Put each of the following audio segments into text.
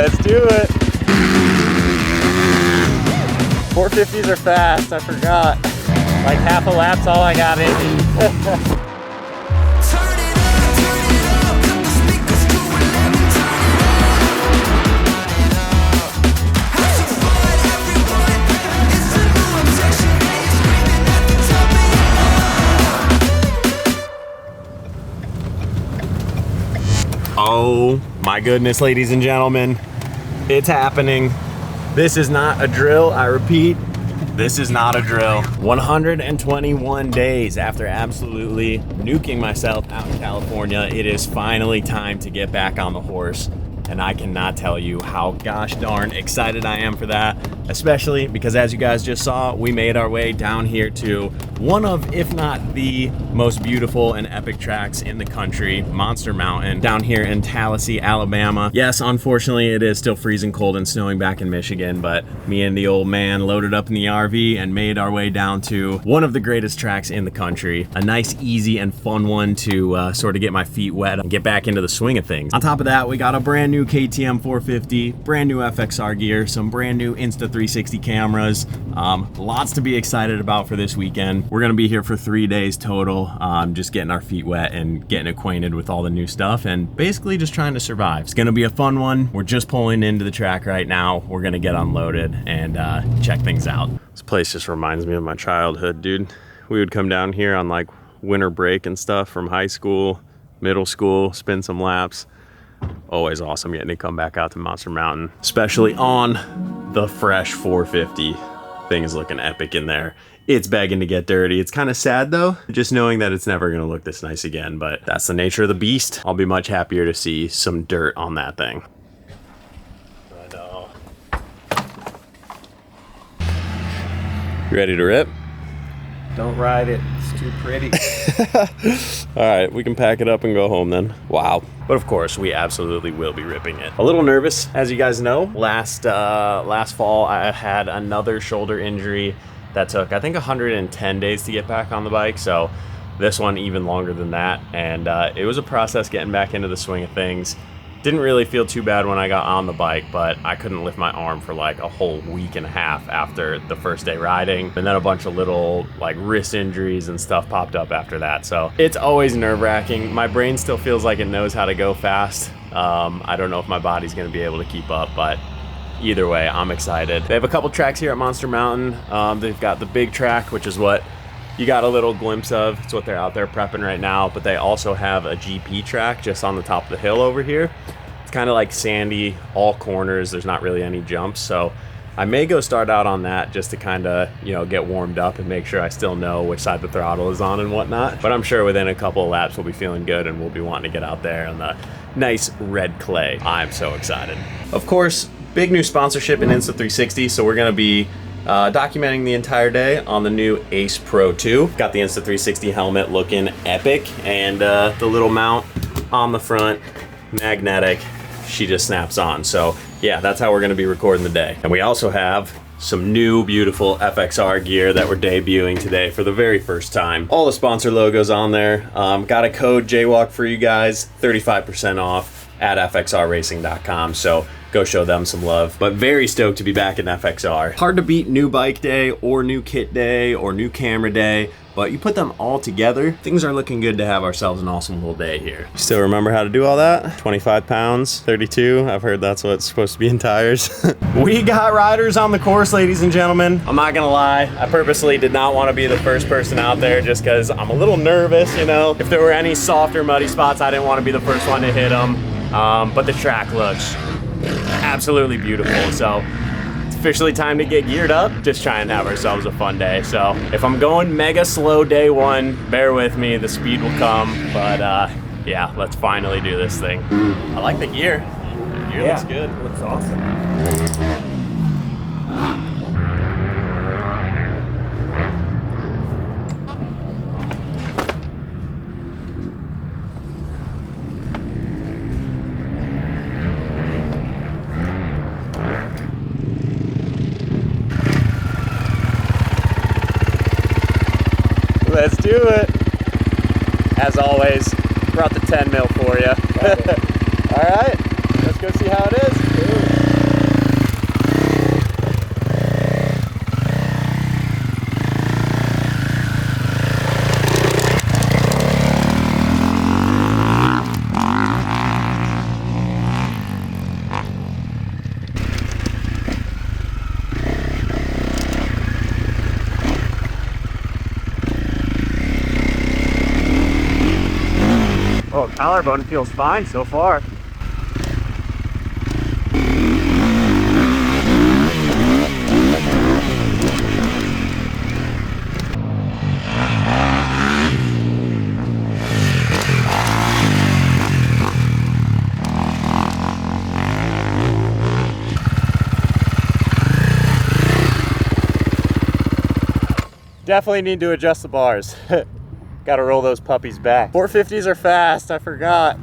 Let's do it. 450s are fast, I forgot. Like half a lap's all I got in me. Oh my goodness, ladies and gentlemen, it's happening. This is not a drill, I repeat, this is not a drill. 121 days after absolutely nuking myself out in California, it is finally time to get back on the horse. And I cannot tell you how gosh darn excited I am for that, especially because as you guys just saw, we made our way down here to one of, if not the most beautiful and epic tracks in the country, Monster Mountain, down here in Tallahassee, Alabama. Yes, unfortunately, it is still freezing cold and snowing back in Michigan, but me and the old man loaded up in the RV and made our way down to one of the greatest tracks in the country. A nice, easy, and fun one to sort of get my feet wet and get back into the swing of things. On top of that, we got a brand new KTM 450, brand new FXR gear, some brand new Insta360 cameras, lots to be excited about for this weekend. We're gonna be here for 3 days total, just getting our feet wet and getting acquainted with all the new stuff and basically just trying to survive. It's gonna be a fun one. We're just pulling into the track right now. We're gonna get unloaded and check things out. This place just reminds me of my childhood, dude. We would come down here on like winter break and stuff from high school, middle school, spin some laps. Always awesome getting to come back out to Monster Mountain, especially on the fresh 450. Thing is looking epic in there. It's begging to get dirty. It's kind of sad though, just knowing that it's never gonna look this nice again, but that's the nature of the beast. I'll be much happier to see some dirt on that thing. I know. You ready to rip? Don't ride it, it's too pretty. All right, we can pack it up and go home then. Wow. But of course, we absolutely will be ripping it. A little nervous, as you guys know. Last fall, I had another shoulder injury that took, I think, 110 days to get back on the bike. So this one even longer than that. And it was a process getting back into the swing of things. Didn't really feel too bad when I got on the bike, but I couldn't lift my arm for like a whole week and a half after the first day riding. And then a bunch of little like wrist injuries and stuff popped up after that. So it's always nerve-wracking. My brain still feels like it knows how to go fast. I don't know if my body's gonna be able to keep up, but either way, I'm excited. They have a couple tracks here at Monster Mountain. They've got the big track, which is what you got a little glimpse of. It's what they're out there prepping right now, but they also have a GP track just on the top of the hill over here. It's kind of like sandy, all corners. There's not really any jumps, so I may go start out on that just to kind of, you know, get warmed up and make sure I still know which side the throttle is on and whatnot. But I'm sure within a couple of laps we'll be feeling good and we'll be wanting to get out there on the nice red clay. I'm so excited. Of course, big new sponsorship in Insta360, so we're gonna be documenting the entire day on the new Ace Pro 2. Got the Insta360 helmet looking epic, and the little mount on the front, magnetic, she just snaps on. So yeah, that's how we're gonna be recording the day. And we also have some new beautiful FXR gear that we're debuting today for the very first time. All the sponsor logos on there. Got a code JWalk for you guys, 35% off at fxrracing.com. So go show them some love. But very stoked to be back in FXR. Hard to beat new bike day or new kit day or new camera day, but you put them all together, things are looking good to have ourselves an awesome little day here. Still remember how to do all that? 25 pounds, 32. I've heard that's what's supposed to be in tires. We got riders on the course, ladies and gentlemen. I'm not gonna lie, I purposely did not want to be the first person out there just because I'm a little nervous, you know? If there were any softer, muddy spots, I didn't want to be the first one to hit them. But the track looks absolutely beautiful, so it's officially time to get geared up, just try and have ourselves a fun day. So if I'm going mega slow day one, bear with me, the speed will come, but yeah, let's finally do this thing. I like the gear. The gear looks good. It looks awesome. Let's do it. As always, brought the 10 mil for you. All right, let's go see how it is. Collarbone feels fine so far. Definitely need to adjust the bars. Got to roll those puppies back. 450s are fast, I forgot.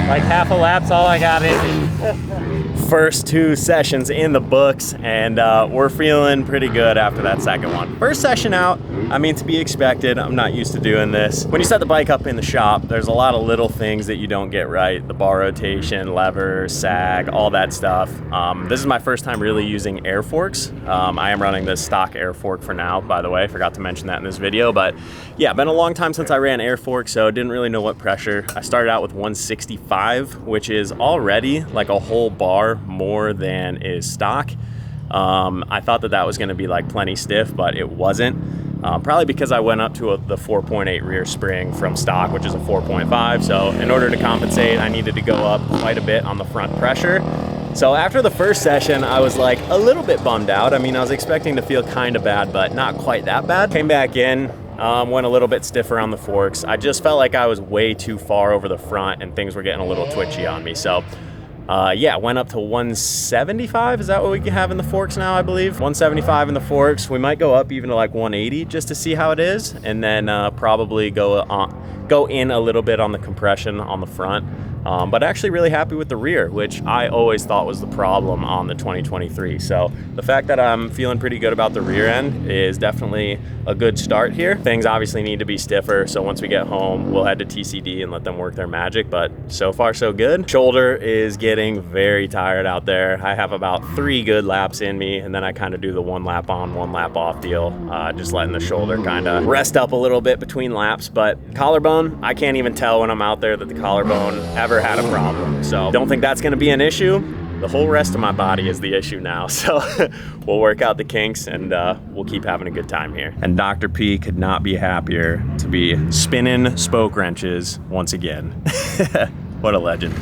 Like half a lap's all I got in. First 2 sessions in the books, and we're feeling pretty good after that second one. First session out, I mean, to be expected. I'm not used to doing this. When you set the bike up in the shop, there's a lot of little things that you don't get right. The bar rotation, lever, sag, all that stuff. This is my first time really using air forks. I am running the stock air fork for now, by the way. Forgot to mention that in this video, but yeah, been a long time since I ran air fork, so didn't really know what pressure. I started out with 165, which is already like a whole bar more than is stock. I thought that was going to be like plenty stiff, but it wasn't. Probably because I went up to the 4.8 rear spring from stock, which is a 4.5. So in order to compensate, I needed to go up quite a bit on the front pressure. So after the first session, I was like a little bit bummed out. I mean, I was expecting to feel kind of bad, but not quite that bad. Came back in, went a little bit stiffer on the forks. I just felt like I was way too far over the front and things were getting a little twitchy on me. So yeah, went up to 175. Is that what we can have in the forks now, I believe? 175 in the forks. We might go up even to like 180 just to see how it is, and then probably go in a little bit on the compression on the front. But actually really happy with the rear, which I always thought was the problem on the 2023. So the fact that I'm feeling pretty good about the rear end is definitely a good start here. Things obviously need to be stiffer, so once we get home, we'll head to TCD and let them work their magic, but so far so good. Shoulder is getting very tired out there. I have about 3 good laps in me, and then I kind of do the 1 lap on, 1 lap off deal, just letting the shoulder kind of rest up a little bit between laps. But collarbone, I can't even tell when I'm out there that the collarbone ever had a problem. So don't think that's gonna be an issue. The whole rest of my body is the issue now. So we'll work out the kinks and we'll keep having a good time here. And Dr. P could not be happier to be spinning spoke wrenches once again. What a legend.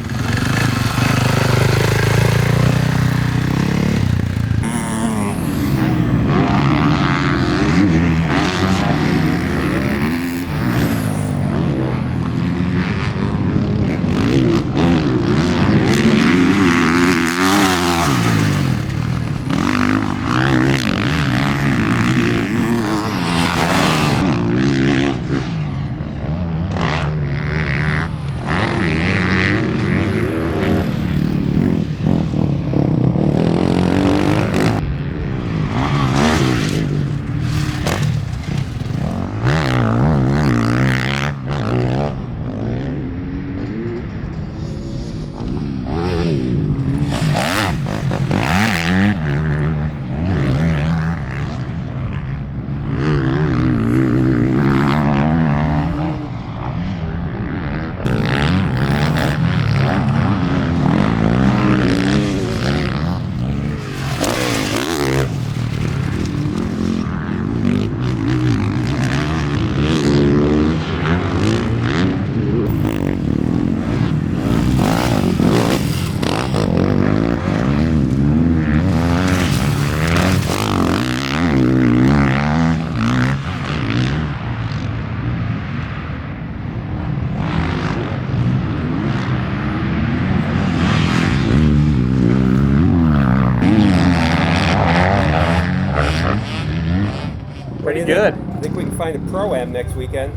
Pretty good. I think we can find a Pro-Am next weekend.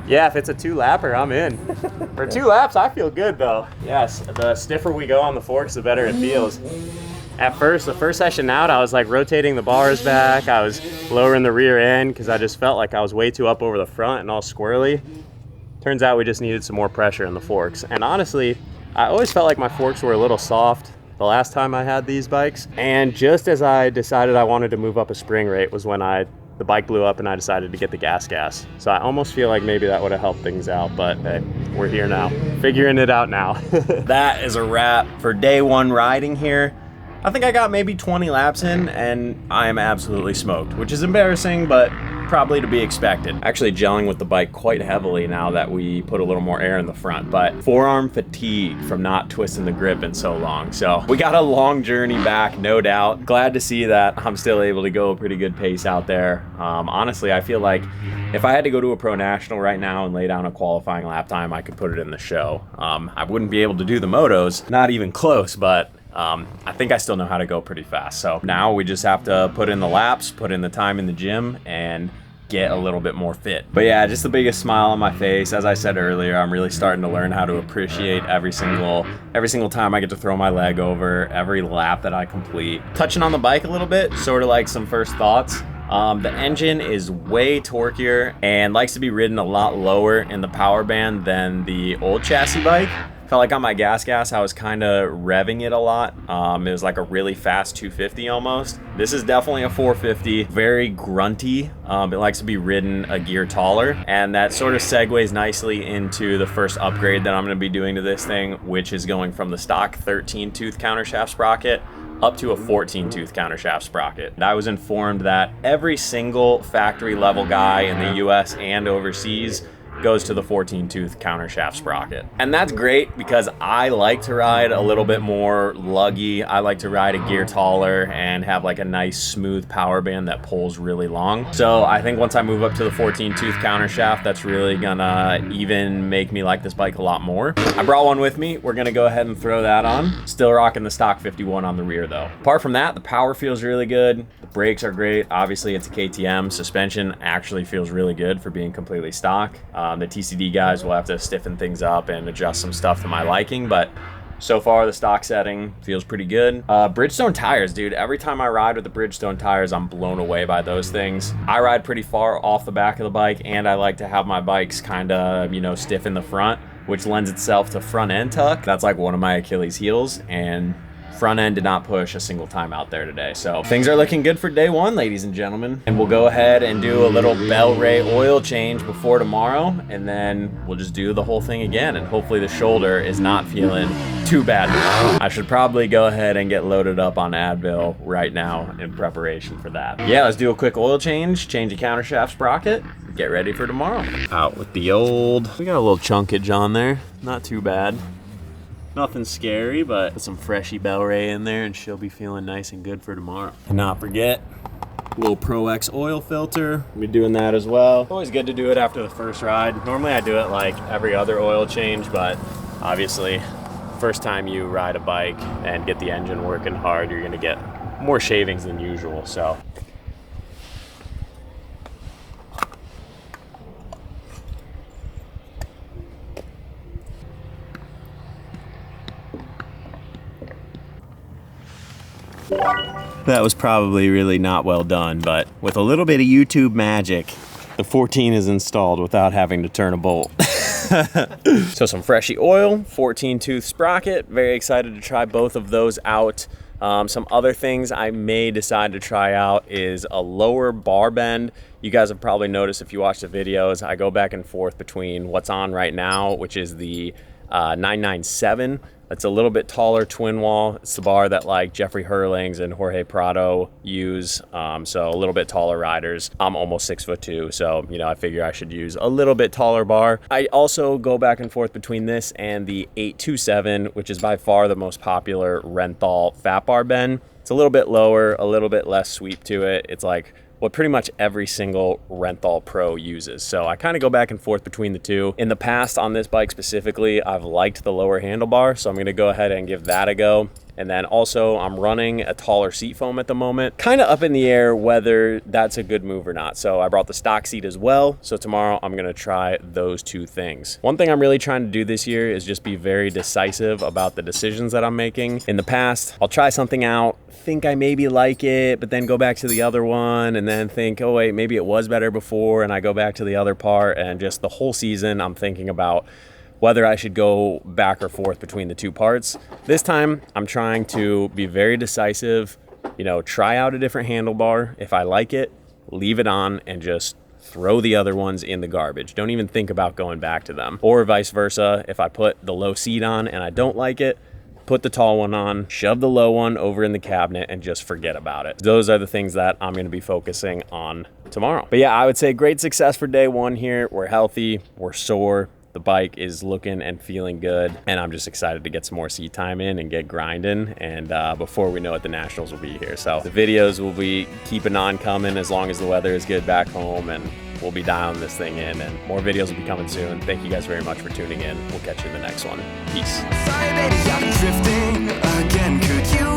Yeah, if it's a 2-lapper, I'm in. For 2 laps, I feel good though. Yes, the stiffer we go on the forks, the better it feels. At first, the first session out, I was like rotating the bars back. I was lowering the rear end because I just felt like I was way too up over the front and all squirrely. Turns out we just needed some more pressure in the forks. And honestly, I always felt like my forks were a little soft the last time I had these bikes. And just as I decided I wanted to move up a spring rate was when the bike blew up and I decided to get the gas. So I almost feel like maybe that would have helped things out, but hey, we're here now, figuring it out now. That is a wrap for day 1 riding here. I think I got maybe 20 laps in and I am absolutely smoked, which is embarrassing, but probably to be expected. Actually gelling with the bike quite heavily now that we put a little more air in the front, but forearm fatigue from not twisting the grip in so long. So we got a long journey back, no doubt. Glad to see that I'm still able to go a pretty good pace out there. Honestly, I feel like if I had to go to a pro national right now and lay down a qualifying lap time, I could put it in the show. I wouldn't be able to do the motos, not even close, but I think I still know how to go pretty fast. So now we just have to put in the laps, put in the time in the gym, and get a little bit more fit. But yeah, just the biggest smile on my face. As I said earlier, I'm really starting to learn how to appreciate every single time I get to throw my leg over, every lap that I complete. Touching on the bike a little bit, sort of like some first thoughts. The engine is way torquier and likes to be ridden a lot lower in the power band than the old chassis bike. Felt like on my gas, I was kind of revving it a lot. It was like a really fast 250 almost. This is definitely a 450, very grunty. It likes to be ridden a gear taller, and that sort of segues nicely into the first upgrade that I'm going to be doing to this thing, which is going from the stock 13 tooth countershaft sprocket up to a 14 tooth countershaft sprocket. And I was informed that every single factory level guy in the US and overseas goes to the 14 tooth countershaft sprocket. And that's great because I like to ride a little bit more luggy. I like to ride a gear taller and have like a nice smooth power band that pulls really long. So I think once I move up to the 14 tooth countershaft, that's really gonna even make me like this bike a lot more. I brought one with me. We're gonna go ahead and throw that on. Still rocking the stock 51 on the rear though. Apart from that, the power feels really good. The brakes are great. Obviously it's a KTM. Suspension actually feels really good for being completely stock. The TCD guys will have to stiffen things up and adjust some stuff to my liking, but so far the stock setting feels pretty good. Bridgestone tires, dude. Every time I ride with the Bridgestone tires, I'm blown away by those things. I ride pretty far off the back of the bike, and I like to have my bikes kind of, stiff in the front, which lends itself to front end tuck. That's like one of my Achilles heels, and Front end did not push a single time out there today. So things are looking good for day one, ladies and gentlemen. And we'll go ahead and do a little bell ray oil change before tomorrow, and then we'll just do the whole thing again. And hopefully the shoulder is not feeling too bad. I should probably go ahead and get loaded up on Advil right now in preparation for that. Yeah, let's do a quick oil change the countershaft sprocket, get ready for tomorrow. Out with the old. We got a little chunkage on there, not too bad. Nothing scary, but put some freshy Bell Ray in there and she'll be feeling nice and good for tomorrow. And not forget, a little Pro X oil filter. We'll be doing that as well. Always good to do it after the first ride. Normally I do it like every other oil change, but obviously, first time you ride a bike and get the engine working hard, you're gonna get more shavings than usual, so. That was probably really not well done, but with a little bit of YouTube magic, the 14 is installed without having to turn a bolt. So some freshy oil, 14 tooth sprocket. Very excited to try both of those out. Some other things I may decide to try out is a lower bar bend. You guys have probably noticed if you watch the videos, I go back and forth between what's on right now, which is the 997. It's a little bit taller twin wall. It's the bar that like Jeffrey Hurlings and Jorge Prado use. So a little bit taller riders. I'm almost 6'2", so you know I figure I should use a little bit taller bar. I also go back and forth between this and the 827, which is by far the most popular Renthal fat bar bend. It's a little bit lower, a little bit less sweep to it. It's like what pretty much every single Renthal Pro uses. So I kind of go back and forth between the two. In the past on this bike specifically, I've liked the lower handlebar, so I'm gonna go ahead and give that a go. And then also I'm running a taller seat foam at the moment. Kind of up in the air whether that's a good move or not. So I brought the stock seat as well. So tomorrow I'm gonna try those two things. One thing I'm really trying to do this year is just be very decisive about the decisions that I'm making. In the past, I'll try something out, think I maybe like it, but then go back to the other one and then think, oh wait, maybe it was better before, and I go back to the other part, and just the whole season I'm thinking about whether I should go back or forth between the two parts. This time, I'm trying to be very decisive, you know, try out a different handlebar. If I like it, leave it on and just throw the other ones in the garbage. Don't even think about going back to them. Or vice versa, if I put the low seat on and I don't like it, put the tall one on, shove the low one over in the cabinet and just forget about it. Those are the things that I'm gonna be focusing on tomorrow. But yeah, I would say great success for day one here. We're healthy, we're sore. The bike is looking and feeling good, and I'm just excited to get some more seat time in and get grinding, and before we know it, the Nationals will be here. So the videos will be keeping on coming as long as the weather is good back home, and we'll be dialing this thing in, and more videos will be coming soon. Thank you guys very much for tuning in. We'll catch you in the next one. Peace. Sorry, baby, I'm drifting again. Could you